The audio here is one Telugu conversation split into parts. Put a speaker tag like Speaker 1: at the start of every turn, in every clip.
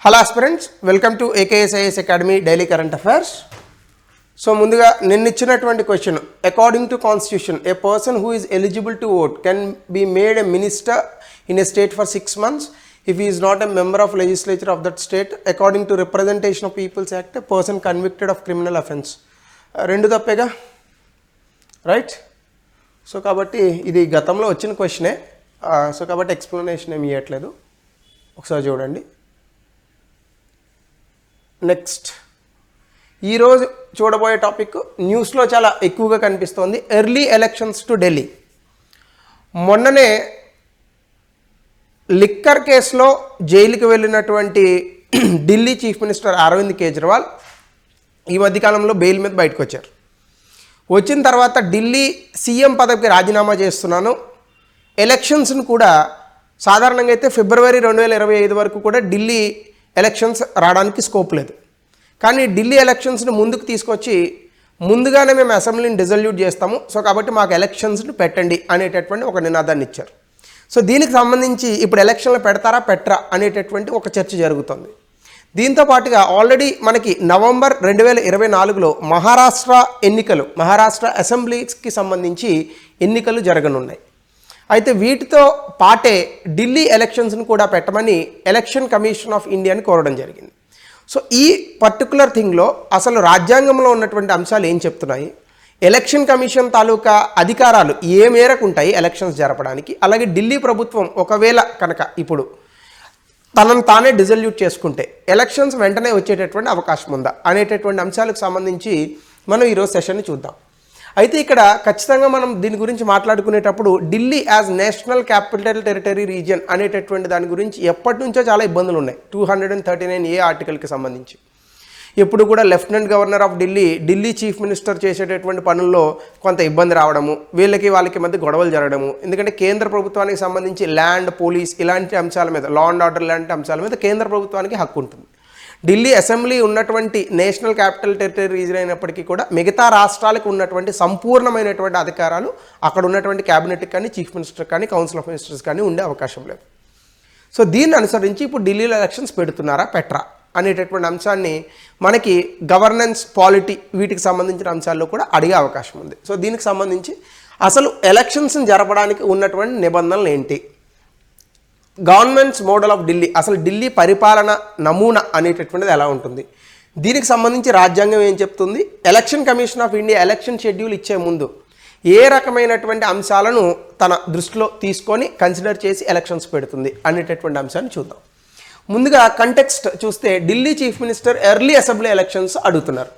Speaker 1: Hello aspirants, welcome to AKSIS academy daily current affairs. So ముందుగా నిన్న ఇచ్చినటువంటి question, according to constitution A person who is eligible to vote can be made a minister in a state for 6 months if he is not a member of legislature of that state according to Representation of People's Act, a person convicted of criminal offence. రెండు తప్పేగా, రైట్? సో కాబట్టి ఇది గతంలో వచ్చిన క్వశ్చనే, సో కాబట్టి ఎక్స్ప్లెనేషన్ ఏమి ఇవ్వట్లేదు, ఒకసారి చూడండి. నెక్స్ట్, ఈరోజు చూడబోయే టాపిక్ న్యూస్లో చాలా ఎక్కువగా కనిపిస్తోంది, ఎర్లీ ఎలక్షన్స్ టు ఢిల్లీ. మొన్ననే లిక్కర్ కేసులో జైలుకి వెళ్ళినటువంటి ఢిల్లీ చీఫ్ మినిస్టర్ అరవింద్ కేజ్రీవాల్ ఈ మధ్యకాలంలో బెయిల్ మీద బయటకు వచ్చారు. వచ్చిన తర్వాత ఢిల్లీ సీఎం పదవికి రాజీనామా చేస్తున్నాను, ఎలక్షన్స్ను కూడా సాధారణంగా అయితే ఫిబ్రవరి 2025 వరకు కూడా ఢిల్లీ ఎలక్షన్స్ రావడానికి స్కోప్ లేదు, కానీ ఢిల్లీ ఎలక్షన్స్ని ముందుకు తీసుకొచ్చి ముందుగానే మేము అసెంబ్లీని డిజల్యూట్ చేస్తాము, సో కాబట్టి మాకు ఎలక్షన్స్ని పెట్టండి అనేటటువంటి ఒక నినాదాన్ని ఇచ్చారు. సో దీనికి సంబంధించి ఇప్పుడు ఎలక్షన్లు పెడతారా పెట్టరా అనేటటువంటి ఒక చర్చ జరుగుతుంది. దీంతో పాటుగా ఆల్రెడీ మనకి నవంబర్ 2024లో మహారాష్ట్ర అసెంబ్లీకి సంబంధించి ఎన్నికలు జరగనున్నాయి. అయితే వీటితో పాటే ఢిల్లీ ఎలక్షన్స్ను కూడా పెట్టమని ఎలక్షన్ కమిషన్ ఆఫ్ ఇండియాని కోరడం జరిగింది. సో ఈ పర్టికులర్ థింగ్లో అసలు రాజ్యాంగంలో ఉన్నటువంటి అంశాలు ఏం చెప్తున్నాయి, ఎలక్షన్ కమిషన్ తాలూకా అధికారాలు ఏ మేరకు ఉంటాయి ఎలక్షన్స్ జరపడానికి, అలాగే ఢిల్లీ ప్రభుత్వం ఒకవేళ కనుక ఇప్పుడు తనను తానే డిజల్యూట్ చేసుకుంటే ఎలక్షన్స్ వెంటనే వచ్చేటటువంటి అవకాశం ఉందా అనేటటువంటి అంశాలకు సంబంధించి మనం ఈరోజు సెషన్ని చూద్దాం. అయితే ఇక్కడ ఖచ్చితంగా మనం దీని గురించి మాట్లాడుకునేటప్పుడు Delhi as national capital territory region అనేటటువంటి దాని గురించి ఎప్పటి నుంచో చాలా ఇబ్బందులు ఉన్నాయి. 239A ఆర్టికల్కి సంబంధించి ఎప్పుడు కూడా lieutenant governor of Delhi chief minister చేసేటటువంటి పనుల్లో కొంత ఇబ్బంది రావడము, వాళ్ళకి మధ్య గొడవలు జరగడము, ఎందుకంటే కేంద్ర ప్రభుత్వానికి సంబంధించి ల్యాండ్, పోలీస్ ఇలాంటి అంశాల మీద, లా అండ్ ఆర్డర్ లాంటి అంశాల మీద కేంద్ర ప్రభుత్వానికి హక్కు ఉంటుంది. ఢిల్లీ అసెంబ్లీ ఉన్నటువంటి నేషనల్ క్యాపిటల్ టెరిటరీ రీజన్ అయినప్పటికీ కూడా మిగతా రాష్ట్రాలకు ఉన్నటువంటి సంపూర్ణమైనటువంటి అధికారాలు అక్కడ ఉన్నటువంటి క్యాబినెట్కి కానీ, చీఫ్ మినిస్టర్ కానీ, కౌన్సిల్ ఆఫ్ మినిస్టర్స్ కానీ ఉండే అవకాశం లేదు. సో దీన్ని అనుసరించి ఇప్పుడు ఢిల్లీలో ఎలక్షన్స్ పెడుతున్నారా పెట్టరా అనేటటువంటి అంశాన్ని మనకి గవర్నెన్స్, పాలిటీ వీటికి సంబంధించిన అంశాల్లో కూడా అడిగే అవకాశం ఉంది. సో దీనికి సంబంధించి అసలు ఎలక్షన్స్ని జరపడానికి ఉన్నటువంటి నిబంధనలు ఏంటి, గవర్నమెంట్స్ మోడల్ ఆఫ్ ఢిల్లీ, అసలు ఢిల్లీ పరిపాలన నమూనా అనేటటువంటిది ఎలా ఉంటుంది, దీనికి సంబంధించి రాజ్యాంగం ఏం చెప్తుంది, election commission of India election schedule ఇచ్చే ముందు ఏ రకమైనటువంటి అంశాలను తన దృష్టిలో తీసుకొని కన్సిడర్ చేసి ఎలక్షన్స్ పెడుతుంది అనేటటువంటి అంశాన్ని చూద్దాం. ముందుగా కంటెక్స్ట్ చూస్తే Delhi chief minister early assembly elections అడుగుతున్నారు.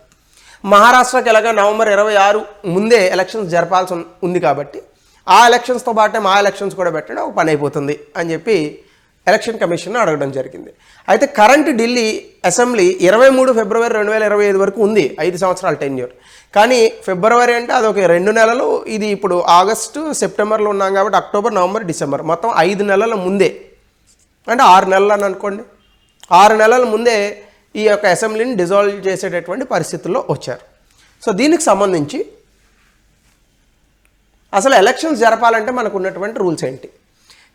Speaker 1: మహారాష్ట్రకి ఎలాగా నవంబర్ 26 ముందే ఎలక్షన్స్ జరపాల్సి ఉంది కాబట్టి ఆ ఎలక్షన్స్తో పాటే మా ఎలక్షన్స్ కూడా పెట్టడం ఒక పని అయిపోతుంది అని చెప్పి ఎలక్షన్ కమిషన్ అడగడం జరిగింది. అయితే కరెంట్ ఢిల్లీ అసెంబ్లీ 23 ఫిబ్రవరి 2025 వరకు ఉంది, 5 సంవత్సరాల టెన్యూర్. కానీ ఫిబ్రవరి అంటే అదొక 2 నెలలు, ఇది ఇప్పుడు ఆగస్టు సెప్టెంబర్లో ఉన్నాం కాబట్టి అక్టోబర్, నవంబర్, డిసెంబర్ మొత్తం 5 నెలల ముందే, అంటే 6 నెలలు అని అనుకోండి, 6 నెలల ముందే ఈ యొక్క అసెంబ్లీని డిజాల్వ్ చేసేటటువంటి పరిస్థితుల్లో వచ్చారు. సో దీనికి సంబంధించి అసలు ఎలక్షన్స్ జరపాలంటే మనకు ఉన్నటువంటి రూల్స్ ఏంటి,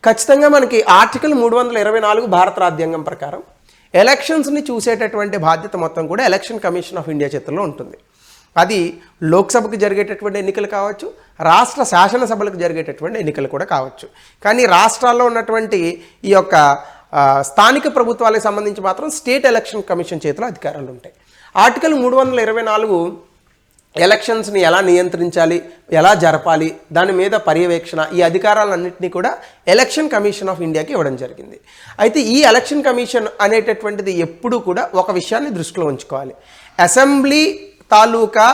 Speaker 1: ఖచ్చితంగా మనకి ఆర్టికల్ 324 భారత రాజ్యాంగం ప్రకారం ఎలక్షన్స్ని చూసేటటువంటి బాధ్యత మొత్తం కూడా ఎలక్షన్ కమిషన్ ఆఫ్ ఇండియా చేతుల్లో ఉంటుంది. అది లోక్సభకు జరిగేటటువంటి ఎన్నికలు కావచ్చు, రాష్ట్ర శాసనసభలకు జరిగేటటువంటి ఎన్నికలు కూడా కావచ్చు. కానీ రాష్ట్రాల్లో ఉన్నటువంటి ఈ యొక్క స్థానిక ప్రభుత్వాలకు సంబంధించి మాత్రం స్టేట్ ఎలక్షన్ కమిషన్ చేతిలో అధికారాలు ఉంటాయి. ఆర్టికల్ 324 ఎలక్షన్స్ని ఎలా నియంత్రించాలి, ఎలా జరపాలి, దాని మీద పర్యవేక్షణ, ఈ అధికారాలన్నింటినీ కూడా ఎలక్షన్ కమిషన్ ఆఫ్ ఇండియాకి ఇవ్వడం జరిగింది. అయితే ఈ ఎలక్షన్ కమిషన్ అనేటటువంటిది ఎప్పుడూ కూడా ఒక విషయాన్ని దృష్టిలో ఉంచుకోవాలి, అసెంబ్లీ తాలూకా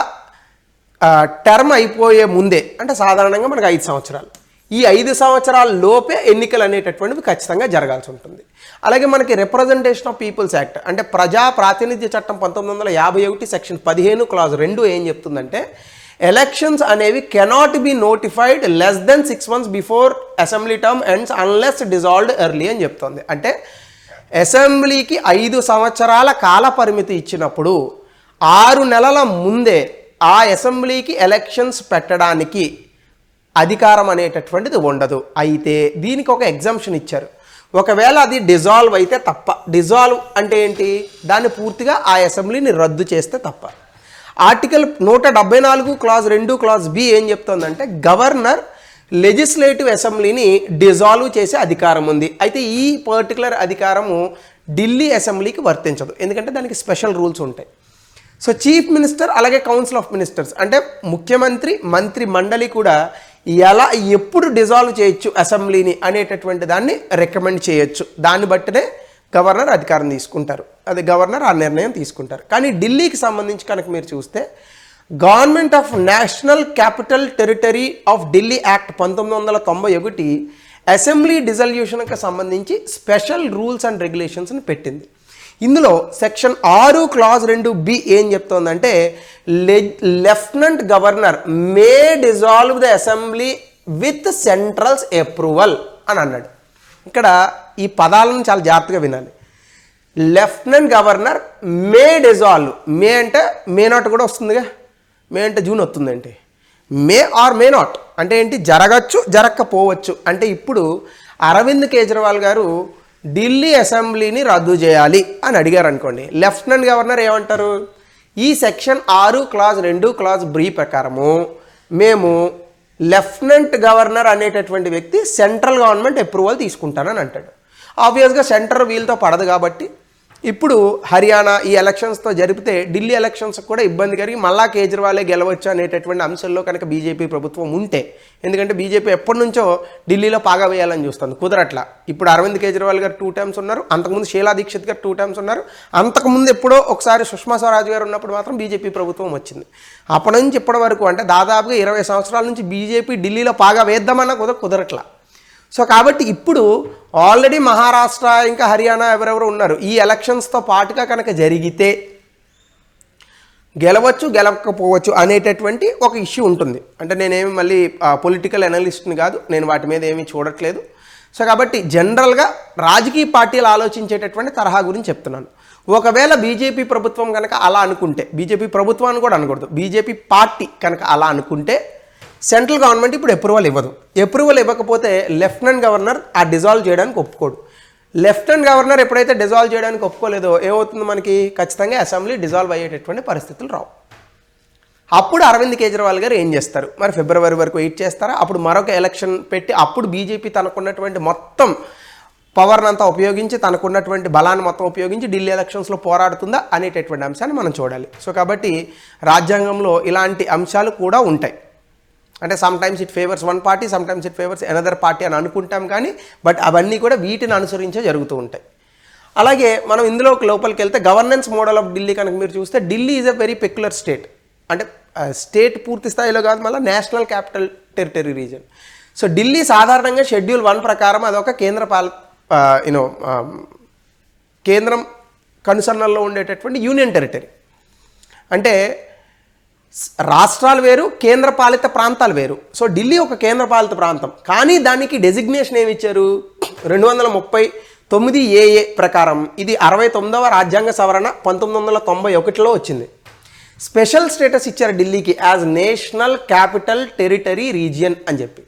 Speaker 1: టర్మ్ అయిపోయే ముందే, అంటే సాధారణంగా మనకు 5 సంవత్సరాలు, ఈ 5 సంవత్సరాల లోపే ఎన్నికలు అనేటటువంటివి ఖచ్చితంగా జరగాల్సి ఉంటుంది. అలాగే మనకి రిప్రజెంటేషన్ ఆఫ్ పీపుల్స్ యాక్ట్, అంటే ప్రజా ప్రాతినిధ్య చట్టం 1951 సెక్షన్ 15 క్లాజ్ 2 ఏం చెప్తుందంటే ఎలక్షన్స్ అనేవి cannot be notified less than 6 months before assembly term ends unless dissolved early అని చెప్తుంది. అంటే అసెంబ్లీకి 5 సంవత్సరాల కాల పరిమితి ఇచ్చినప్పుడు 6 నెలల ముందే ఆ అసెంబ్లీకి ఎలక్షన్స్ పెట్టడానికి అధికారం అనేటటువంటిది ఉండదు. అయితే దీనికి ఒక ఎగ్జంప్షన్ ఇచ్చారు. ఒకవేళ అది డిజాల్వ్ అయితే తప్ప. డిజాల్వ్ అంటే ఏంటి? దాన్ని పూర్తిగా ఆ అసెంబ్లీని రద్దు చేస్తే తప్ప. ఆర్టికల్ 174 క్లాజ్ 2 క్లాజ్ బి ఏం చెప్తుందంటే గవర్నర్ లెజిస్లేటివ్ అసెంబ్లీని డిజాల్వ్ చేసే అధికారం ఉంది. అయితే ఈ పర్టికులర్ అధికారము ఢిల్లీ అసెంబ్లీకి వర్తించదు, ఎందుకంటే దానికి స్పెషల్ రూల్స్ ఉంటాయి. సో చీఫ్ మినిస్టర్ అలాగే కౌన్సిల్ ఆఫ్ మినిస్టర్స్ అంటే ముఖ్యమంత్రి మంత్రి మండలి కూడా ఎప్పుడు డిజాల్వ్ చేయొచ్చు అసెంబ్లీని అనేటటువంటి దాన్ని రికమెండ్ చేయొచ్చు. దాన్ని బట్టినే గవర్నర్ అధికారం తీసుకుంటారు, అది గవర్నర్ ఆ నిర్ణయం తీసుకుంటారు. కానీ ఢిల్లీకి సంబంధించి కనుక మీరు చూస్తే government of national capital territory of Delhi act 1991 assembly డిజల్యూషన్కి సంబంధించి స్పెషల్ రూల్స్ అండ్ రెగ్యులేషన్స్ని పెట్టింది. ఇందులో సెక్షన్ 6 క్లాజ్ 2 బి ఏం చెప్తోందంటే lieutenant governor may dissolve the assembly with central's approval అని అన్నాడు. ఇక్కడ ఈ పదాలను చాలా జాగ్రత్తగా వినాలి. Lieutenant governor may dissolve, may అంటే మే నాట్ కూడా వస్తుందిగా, మే అంటే జూన్ వస్తుందంటే మే ఆర్ మే నాట్ అంటే ఏంటి? జరగచ్చు జరగకపోవచ్చు. అంటే ఇప్పుడు అరవింద్ కేజ్రీవాల్ గారు ఢిల్లీ అసెంబ్లీని రద్దు చేయాలి అని అడిగారు అనుకోండి, లెఫ్టినెంట్ గవర్నర్ ఏమంటారు? ఈ సెక్షన్ 6 క్లాజ్ 2 క్లాజ్ బి ప్రకారము మేము లెఫ్టినెంట్ గవర్నర్ అనేటటువంటి వ్యక్తి సెంట్రల్ గవర్నమెంట్ అప్రూవల్ తీసుకుంటానని అంటాడు. ఆబ్వియస్గా సెంటర్ వీళ్ళతో పడదు కాబట్టి ఇప్పుడు హర్యానా ఈ ఎలక్షన్స్తో జరిపితే ఢిల్లీ ఎలక్షన్స్ కూడా ఇబ్బంది కలిగి మళ్ళా కేజ్రీవాలే గెలవచ్చు అనేటటువంటి అంశంలో కనుక బీజేపీ ప్రభుత్వం ఉంటే, ఎందుకంటే బీజేపీ ఎప్పటి నుంచో ఢిల్లీలో పాగా వేయాలని చూస్తుంది, కుదరట్లా. ఇప్పుడు అరవింద్ కేజ్రీవాల్ గారు 2 టైమ్స్ ఉన్నారు, అంతకుముందు షీలా దీక్షిత్ గారు 2 టైమ్స్ ఉన్నారు, అంతకుముందు ఎప్పుడో ఒకసారి సుష్మా స్వరాజ్ గారు ఉన్నప్పుడు మాత్రం బీజేపీ ప్రభుత్వం వచ్చింది. అప్పటి నుంచి ఇప్పటి వరకు అంటే దాదాపుగా 20 సంవత్సరాల నుంచి బీజేపీ ఢిల్లీలో పాగా వేద్దామన్నా కుదరట్లా. సో కాబట్టి ఇప్పుడు ఆల్రెడీ మహారాష్ట్ర ఇంకా హర్యానా ఎవరెవరు ఉన్నారు, ఈ ఎలక్షన్స్తో పాటుగా కనుక జరిగితే గెలవచ్చు గెలవకపోవచ్చు అనేటటువంటి ఒక ఇష్యూ ఉంటుంది. అంటే నేనేమి మళ్ళీ పొలిటికల్ అనలిస్ట్ని కాదు, నేను వాటి మీద ఏమీ చూడట్లేదు. సో కాబట్టి జనరల్గా రాజకీయ పార్టీలు ఆలోచించేటటువంటి తరహా గురించి చెప్తున్నాను. ఒకవేళ బీజేపీ ప్రభుత్వం కనుక అలా అనుకుంటే, బీజేపీ ప్రభుత్వాన్ని కూడా అనకూడదు, బీజేపీ పార్టీ కనుక అలా అనుకుంటే సెంట్రల్ గవర్నమెంట్ ఇప్పుడు అప్రూవల్ ఇవ్వదు. అప్రూవల్ ఇవ్వకపోతే లెఫ్టినెంట్ గవర్నర్ ఆ డిజాల్వ్ చేయడానికి ఒప్పుకోడు. లెఫ్టినెంట్ గవర్నర్ ఎప్పుడైతే డిజాల్వ్ చేయడానికి ఒప్పుకోలేదో ఏమవుతుంది? మనకి ఖచ్చితంగా అసెంబ్లీ డిజాల్వ్ అయ్యేటటువంటి పరిస్థితులు రావు. అప్పుడు అరవింద్ కేజ్రీవాల్ గారు ఏం చేస్తారు? మరి ఫిబ్రవరి వరకు వెయిట్ చేస్తారా? అప్పుడు మరొక ఎలక్షన్ పెట్టి అప్పుడు బీజేపీ తనకున్నటువంటి మొత్తం పవర్ని అంతా ఉపయోగించి తనకున్నటువంటి బలాన్ని మొత్తం ఉపయోగించి ఢిల్లీ ఎలక్షన్స్లో పోరాడుతుందా అనేటటువంటి అంశాన్ని మనం చూడాలి. సో కాబట్టి రాజ్యాంగంలో ఇలాంటి అంశాలు కూడా ఉంటాయి. అంటే some times it favours one party, some times it favours another party అని అనుకుంటాం, కానీ బట్ అవన్నీ కూడా వీటిని అనుసరించే జరుగుతూ ఉంటాయి. అలాగే మనం ఇందులోకి లోపలికి వెళ్తే గవర్నెన్స్ మోడల్ ఆఫ్ ఢిల్లీ కనుక మీరు చూస్తే Delhi is a very peculiar state. అంటే స్టేట్ పూర్తి స్థాయిలో కాదు, మళ్ళీ national capital territory reason. So Delhi సాధారణంగా షెడ్యూల్ 1 ప్రకారం అదొక కేంద్రం కనుసన్నల్లో ఉండేటటువంటి యూనియన్ టెరిటరీ. అంటే రాష్ట్రాలు వేరు, కేంద్రపాలిత ప్రాంతాలు వేరు. సో ఢిల్లీ ఒక కేంద్రపాలిత ప్రాంతం, కానీ దానికి డెసిగ్నేషన్ ఏమి ఇచ్చారు? 239 AA ప్రకారం ఇది 69వ రాజ్యాంగ సవరణ 1991లో వచ్చింది. స్పెషల్ స్టేటస్ ఇచ్చారు ఢిల్లీకి as national capital territory region అని చెప్పి.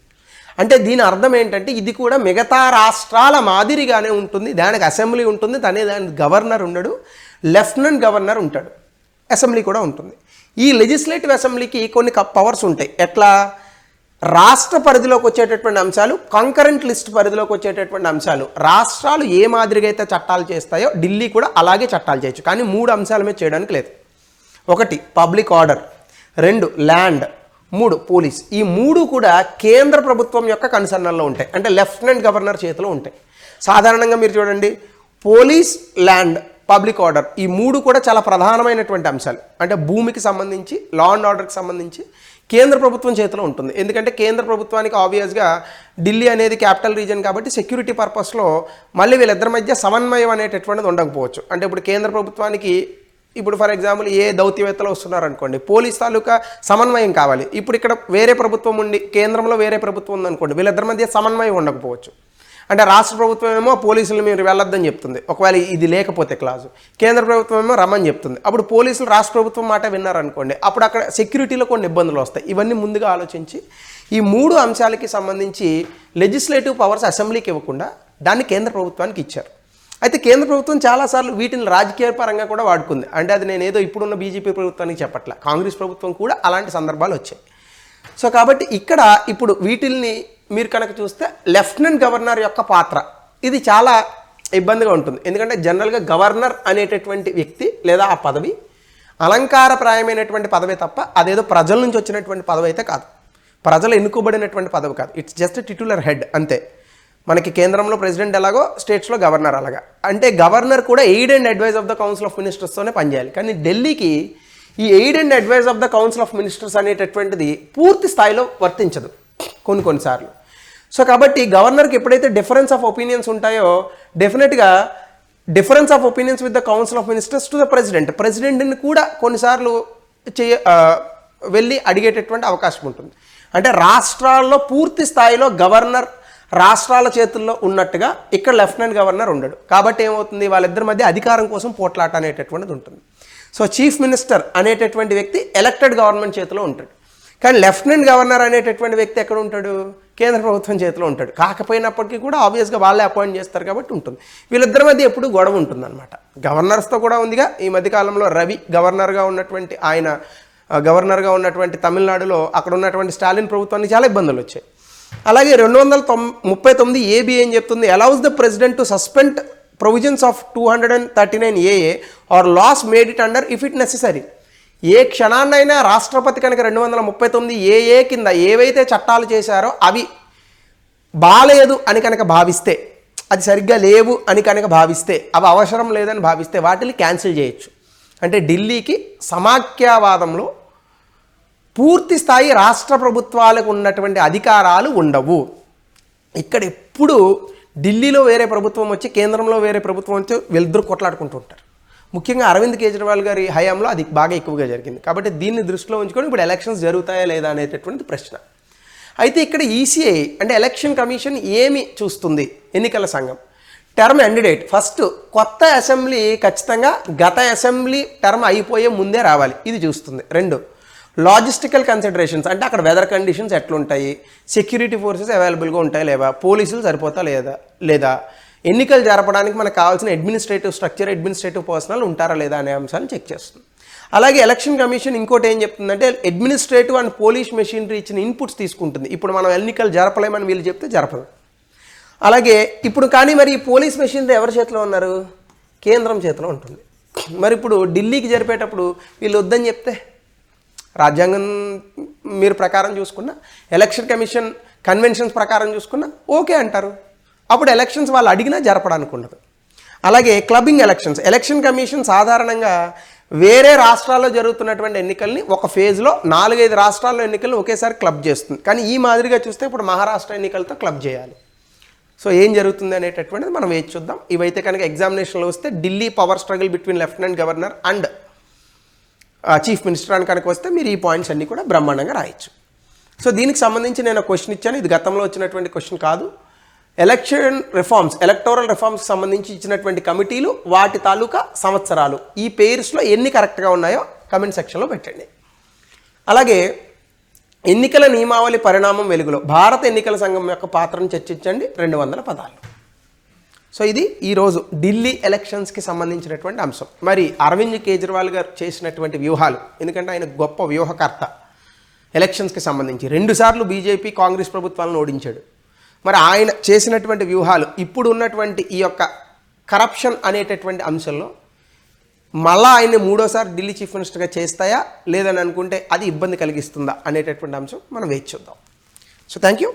Speaker 1: అంటే దీని అర్థం ఏంటంటే ఇది కూడా మిగతా రాష్ట్రాల మాదిరిగానే ఉంటుంది, దానికి అసెంబ్లీ ఉంటుంది, దానికి గవర్నర్ ఉండడు, లెఫ్టినెంట్ గవర్నర్ ఉంటాడు, అసెంబ్లీ కూడా ఉంటుంది. ఈ లెజిస్లేటివ్ అసెంబ్లీకి కొన్ని పవర్స్ ఉంటాయి. ఎట్లా? రాష్ట్ర పరిధిలోకి వచ్చేటటువంటి అంశాలు, కంకరెంట్ లిస్ట్ పరిధిలోకి వచ్చేటటువంటి అంశాలు రాష్ట్రాలు ఏ మాదిరిగా అయితే చట్టాలు చేస్తాయో ఢిల్లీ కూడా అలాగే చట్టాలు చేయొచ్చు. కానీ 3 అంశాల మీద చేయడానికి లేదు. 1 పబ్లిక్ ఆర్డర్, 2 ల్యాండ్, 3 పోలీస్. ఈ 3 కూడా కేంద్ర ప్రభుత్వం యొక్క కన్సర్నల్లో ఉంటాయి, అంటే లెఫ్టినెంట్ గవర్నర్ చేతిలో ఉంటాయి. సాధారణంగా మీరు చూడండి, పోలీస్, ల్యాండ్, పబ్లిక్ ఆర్డర్ ఈ 3 కూడా చాలా ప్రధానమైనటువంటి అంశాలు. అంటే భూమికి సంబంధించి, లా అండ్ ఆర్డర్కి సంబంధించి కేంద్ర ప్రభుత్వం చేతిలో ఉంటుంది. ఎందుకంటే కేంద్ర ప్రభుత్వానికి ఆబ్వియస్గా ఢిల్లీ అనేది క్యాపిటల్ రీజన్ కాబట్టి సెక్యూరిటీ పర్పస్లో మళ్ళీ వీళ్ళిద్దరి మధ్య సమన్వయం అనేటటువంటిది ఉండకపోవచ్చు. అంటే ఇప్పుడు కేంద్ర ప్రభుత్వానికి ఇప్పుడు ఫర్ ఎగ్జాంపుల్ ఏ దౌత్యవేత్తలు వస్తున్నారనుకోండి, పోలీస్ తాలూకా సమన్వయం కావాలి. ఇప్పుడు ఇక్కడ వేరే ప్రభుత్వం ఉండి కేంద్రంలో వేరే ప్రభుత్వం ఉందనుకోండి, వీళ్ళిద్దరి మధ్య సమన్వయం ఉండకపోవచ్చు. అంటే రాష్ట్ర ప్రభుత్వం ఏమో పోలీసులు మీరు వెళ్ళొద్దని చెప్తుంది, ఒకవేళ ఇది లేకపోతే క్లాజు. కేంద్ర ప్రభుత్వం ఏమో రమ్మని చెప్తుంది. అప్పుడు పోలీసులు రాష్ట్ర ప్రభుత్వం మాట విన్నారనుకోండి, అప్పుడు అక్కడ సెక్యూరిటీలో కొన్ని ఇబ్బందులు వస్తాయి. ఇవన్నీ ముందుగా ఆలోచించి ఈ 3 అంశాలకి సంబంధించి లెజిస్లేటివ్ పవర్స్ అసెంబ్లీకి ఇవ్వకుండా దాన్ని కేంద్ర ప్రభుత్వానికి ఇచ్చారు. అయితే కేంద్ర ప్రభుత్వం చాలాసార్లు వీటిని రాజకీయ పరంగా కూడా వాడుకుంది. అంటే అది నేను ఏదో ఇప్పుడున్న బీజేపీ ప్రభుత్వానికి చెప్పట్లే, కాంగ్రెస్ ప్రభుత్వం కూడా అలాంటి సందర్భాలు వచ్చాయి. సో కాబట్టి ఇక్కడ ఇప్పుడు వీటిల్ని మీరు కనుక చూస్తే లెఫ్టినెంట్ గవర్నర్ యొక్క పాత్ర ఇది చాలా ఇబ్బందిగా ఉంటుంది. ఎందుకంటే జనరల్గా గవర్నర్ అనేటటువంటి వ్యక్తి లేదా ఆ పదవి అలంకారప్రాయమైనటువంటి పదవే తప్ప అదేదో ప్రజల నుంచి వచ్చినటువంటి పదవి అయితే కాదు, ప్రజలు ఎన్నుకోబడినటువంటి పదవి కాదు. ఇట్స్ జస్ట్ టిట్యులర్ హెడ్ అంతే. మనకి కేంద్రంలో ప్రెసిడెంట్ ఎలాగో స్టేట్స్లో గవర్నర్ అలాగా. అంటే గవర్నర్ కూడా aid and advise of the council of మినిస్టర్స్తోనే పనిచేయాలి. కానీ ఢిల్లీకి ఈ aid and advise of the council of ministers అనేటటువంటిది పూర్తి స్థాయిలో వర్తించదు కొన్నిసార్లు. సో కాబట్టి గవర్నర్కి ఎప్పుడైతే డిఫరెన్స్ ఆఫ్ ఒపీనియన్స్ ఉంటాయో డెఫినెట్గా difference of opinions with the council of ministers to the ప్రెసిడెంట్ని కూడా కొన్నిసార్లు వెళ్ళి అడిగేటటువంటి అవకాశం ఉంటుంది. అంటే రాష్ట్రాల్లో పూర్తి స్థాయిలో గవర్నర్ రాష్ట్రాల చేతుల్లో ఉన్నట్టుగా ఇక్కడ లెఫ్టినెంట్ గవర్నర్ ఉండడు. కాబట్టి ఏమవుతుంది, వాళ్ళిద్దరి మధ్య అధికారం కోసం పోట్లాట అనేటటువంటిది ఉంటుంది. సో చీఫ్ మినిస్టర్ అనేటటువంటి వ్యక్తి ఎలక్టెడ్ గవర్నమెంట్ చేతిలో ఉంటాడు. కానీ లెఫ్టినెంట్ గవర్నర్ అనేటటువంటి వ్యక్తి ఎక్కడ ఉంటాడు, కేంద్ర ప్రభుత్వం చేతిలో ఉంటాడు. కాకపోయినప్పటికీ కూడా ఆబ్వియస్గా వాళ్ళే అపాయింట్ చేస్తారు కాబట్టి ఉంటుంది. వీళ్ళిద్దరి మధ్య ఎప్పుడు గొడవ ఉంటుందన్నమాట. గవర్నర్స్తో కూడా ఉందిగా. ఈ మధ్యకాలంలో రవి గవర్నర్గా ఉన్నటువంటి తమిళనాడులో అక్కడ ఉన్నటువంటి స్టాలిన్ ప్రభుత్వానికి చాలా ఇబ్బందులు వచ్చాయి. అలాగే 239 AB ఏం చెప్తుంది, allows the president to suspend provisions of 239 AA or laws made it under if it necessary. ఏ క్షణాన్నైనా రాష్ట్రపతి కనుక 239 AA కింద ఏవైతే చట్టాలు చేశారో అవి బాలేదు అని కనుక భావిస్తే, అది సరిగ్గా లేవు అని కనుక భావిస్తే, అవి అవసరం లేదని భావిస్తే వాటిని క్యాన్సిల్ చేయొచ్చు. అంటే ఢిల్లీకి సమాఖ్యావాదంలో పూర్తి స్థాయి రాష్ట్ర ప్రభుత్వాలకు ఉన్నటువంటి అధికారాలు ఉండవు. ఇక్కడ ఎప్పుడు ఢిల్లీలో వేరే ప్రభుత్వం వచ్చి కేంద్రంలో వేరే ప్రభుత్వం వచ్చి వీళ్ళిద్దరూ కొట్లాడుకుంటూ ఉంటారు. ముఖ్యంగా అరవింద్ కేజ్రీవాల్ గారి హయాంలో అది బాగా ఎక్కువగా జరిగింది. కాబట్టి దీన్ని దృష్టిలో ఉంచుకొని ఇప్పుడు ఎలక్షన్స్ జరుగుతాయా లేదా అనేటటువంటి ప్రశ్న. అయితే ఇక్కడ ఈసీఐ అంటే ఎలక్షన్ కమిషన్ ఏమి చూస్తుంది, ఎన్నికల సంఘం టర్మ్ ఎండ్ డేట్. ఫస్ట్ కొత్త అసెంబ్లీ ఖచ్చితంగా గత అసెంబ్లీ టర్మ్ అయిపోయే ముందే రావాలి, ఇది చూస్తుంది. 2 లాజిస్టికల్ కన్సిడరేషన్స్ అంటే అక్కడ వెదర్ కండిషన్స్ ఎట్లుంటాయి, సెక్యూరిటీ ఫోర్సెస్ అవైలబుల్గా ఉంటాయి లేదా, పోలీసులు సరిపోతా లేదా, ఎన్నికలు జరపడానికి మనకు కావాల్సిన అడ్మినిస్ట్రేటివ్ స్ట్రక్చర్ అడ్మినిస్ట్రేటివ్ పర్సనల్ ఉంటారా లేదా అనే అంశాలను చెక్ చేస్తుంది. అలాగే ఎలక్షన్ కమిషన్ ఇంకోటి ఏం చెప్తుందంటే అడ్మినిస్ట్రేటివ్ అండ్ పోలీస్ మెషినరీ ఇచ్చిన ఇన్పుట్స్ తీసుకుంటుంది. ఇప్పుడు మనం ఎన్నికలు జరపలేమని వీళ్ళు చెప్తే జరపదు. అలాగే ఇప్పుడు కానీ మరి ఈ పోలీస్ మెషినరీ ఎవరి చేతిలో ఉన్నారు, కేంద్రం చేతిలో ఉంటుంది. మరి ఇప్పుడు ఢిల్లీకి జరిపేటప్పుడు వీళ్ళు వద్దని చెప్తే రాజ్యాంగం మీరు ప్రకారం చూసుకున్నా, ఎలక్షన్ కమిషన్ కన్వెన్షన్స్ ప్రకారం చూసుకున్నా ఓకే అంటారు. అప్పుడు ఎలక్షన్స్ వాళ్ళు అడిగినా జరపడానికి ఉండదు. అలాగే క్లబ్బింగ్ ఎలక్షన్స్, ఎలక్షన్ కమిషన్ సాధారణంగా వేరే రాష్ట్రాల్లో జరుగుతున్నటువంటి ఎన్నికల్ని ఒక ఫేజ్లో 4-5 రాష్ట్రాల్లో ఎన్నికలను ఒకేసారి క్లబ్ చేస్తుంది. కానీ ఈ మాదిరిగా చూస్తే ఇప్పుడు మహారాష్ట్ర ఎన్నికలతో క్లబ్ చేయాలి. సో ఏం జరుగుతుంది అనేటటువంటిది మనం వేచి చూద్దాం. ఇవైతే కనుక ఎగ్జామినేషన్లో వస్తే Delhi power struggle between lieutenant governor and chief minister అని కనుక వస్తే మీరు ఈ పాయింట్స్ అన్నీ కూడా బ్రహ్మాండంగా రాయొచ్చు. సో దీనికి సంబంధించి నేను క్వశ్చన్ ఇచ్చాను, ఇది గతంలో వచ్చినటువంటి క్వశ్చన్ కాదు. ఎలక్టోరల్ రిఫార్మ్స్కి సంబంధించి ఇచ్చినటువంటి కమిటీలు వాటి తాలూకా సంవత్సరాలు ఈ పేర్స్లో ఎన్ని కరెక్ట్గా ఉన్నాయో కమెంట్ సెక్షన్లో పెట్టండి. అలాగే ఎన్నికల నియమావళి పరిణామం వెలుగులో భారత ఎన్నికల సంఘం యొక్క పాత్రను చర్చించండి 200 పదాలు. సో ఇది ఈరోజు ఢిల్లీ ఎలక్షన్స్కి సంబంధించినటువంటి అంశం. మరి అరవింద్ కేజ్రీవాల్ గారు చేసినటువంటి వ్యూహాలు, ఎందుకంటే ఆయన గొప్ప వ్యూహకర్త, ఎలక్షన్స్కి సంబంధించి 2 సార్లు బీజేపీ కాంగ్రెస్ ప్రభుత్వాలను ఓడించాడు. మరి ఆయన చేసినటువంటి వ్యూహాలు ఇప్పుడు ఉన్నటువంటి ఈ యొక్క కరప్షన్ అనేటటువంటి అంశంలో మళ్ళా ఆయన్ని 3వ సారి ఢిల్లీ చీఫ్ మినిస్టర్గా చేస్తాయా లేదని అనుకుంటే అది ఇబ్బంది కలిగిస్తుందా అనేటటువంటి అంశం మనం వేచి చూద్దాం. So thank you.